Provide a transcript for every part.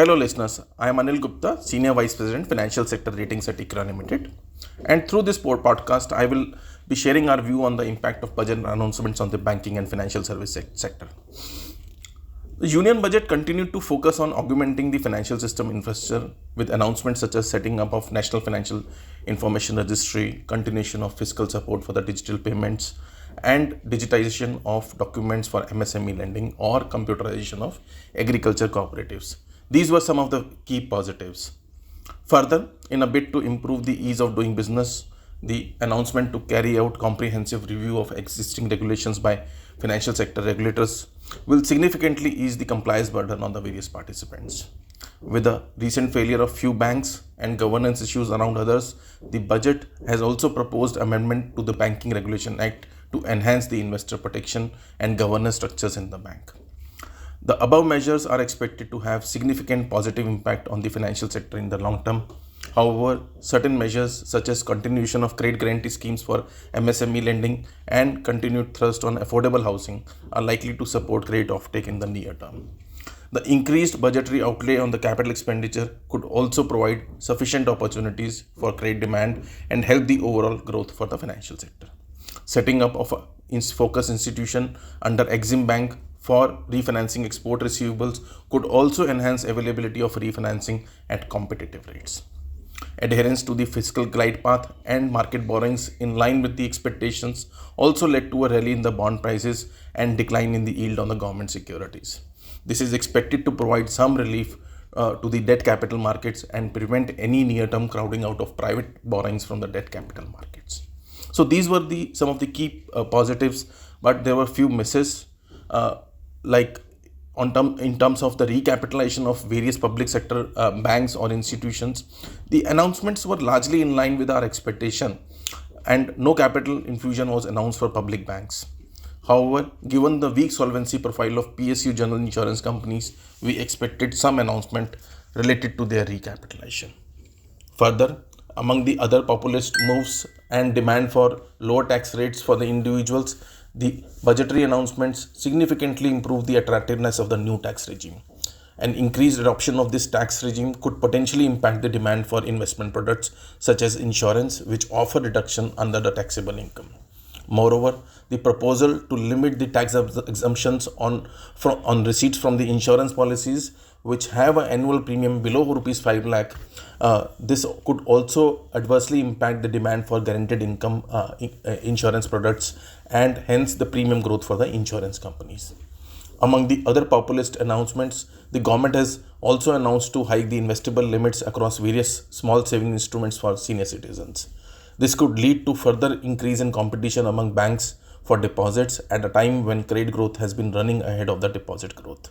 Hello listeners, I am Anil Gupta, Senior Vice President Financial Sector Ratings at ICRA Limited. And through this podcast, I will be sharing our view on the impact of budget announcements on the banking and financial service sector. The Union Budget continued to focus on augmenting the financial system infrastructure with announcements such as setting up of National Financial Information Registry, continuation of fiscal support for the digital payments, and digitization of documents for MSME lending or computerization of agriculture cooperatives. These were some of the key positives. Further, in a bid to improve the ease of doing business, the announcement to carry out comprehensive review of existing regulations by financial sector regulators will significantly ease the compliance burden on the various participants. With the recent failure of few banks and governance issues around others, the budget has also proposed amendment to the Banking Regulation Act to enhance the investor protection and governance structures in the bank. The above measures are expected to have significant positive impact on the financial sector in the long term. However, certain measures such as continuation of credit guarantee schemes for MSME lending and continued thrust on affordable housing are likely to support credit offtake in the near term. The increased budgetary outlay on the capital expenditure could also provide sufficient opportunities for credit demand and help the overall growth for the financial sector. Setting up of a focus institution under Exim Bank for refinancing export receivables could also enhance availability of refinancing at competitive rates. Adherence to the fiscal glide path and market borrowings in line with the expectations also led to a rally in the bond prices and decline in the yield on the government securities. This is expected to provide some relief to the debt capital markets and prevent any near-term crowding out of private borrowings from the debt capital markets. So these were some of the key positives, but there were few misses. In terms of the recapitalization of various public sector banks or institutions, the announcements were largely in line with our expectation and no capital infusion was announced for public banks. However, given the weak solvency profile of PSU general insurance companies, we expected some announcement related to their recapitalization. Further, among the other populist moves and demand for lower tax rates for the individuals, the budgetary announcements significantly improved the attractiveness of the new tax regime. An increased adoption of this tax regime could potentially impact the demand for investment products such as insurance, which offer reduction under the taxable income. Moreover, the proposal to limit the tax exemptions on receipts from the insurance policies which have an annual premium below rupees 5 lakh, this could also adversely impact the demand for guaranteed income insurance products and hence the premium growth for the insurance companies. Among the other populist announcements, the government has also announced to hike the investable limits across various small saving instruments for senior citizens. This could lead to further increase in competition among banks for deposits at a time when credit growth has been running ahead of the deposit growth.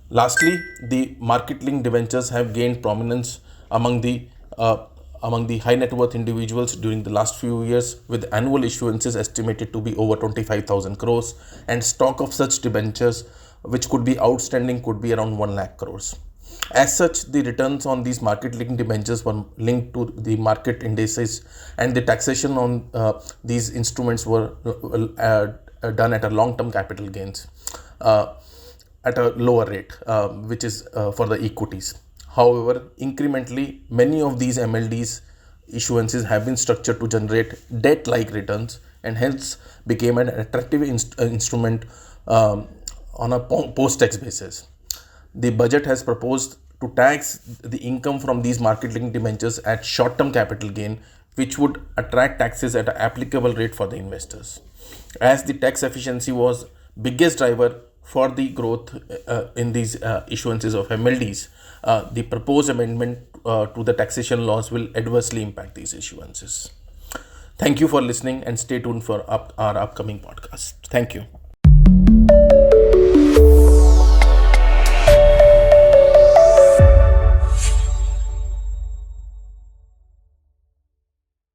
Lastly, the market-linked debentures have gained prominence among the high net worth individuals during the last few years, with annual issuances estimated to be over 25,000 crores and stock of such debentures which could be outstanding could be around 1 lakh crores. As such, the returns on these market-linked debentures were linked to the market indices and the taxation on these instruments were done at a long-term capital gains at a lower rate, which is for the equities. However, incrementally, many of these MLDs issuances have been structured to generate debt-like returns and hence became an attractive instrument on a post-tax basis. The budget has proposed to tax the income from these market-linked debentures at short-term capital gain, which would attract taxes at an applicable rate for the investors. As the tax efficiency was biggest driver for the growth in these issuances of MLDs, the proposed amendment to the taxation laws will adversely impact these issuances. Thank you for listening and stay tuned for our upcoming podcast. Thank you.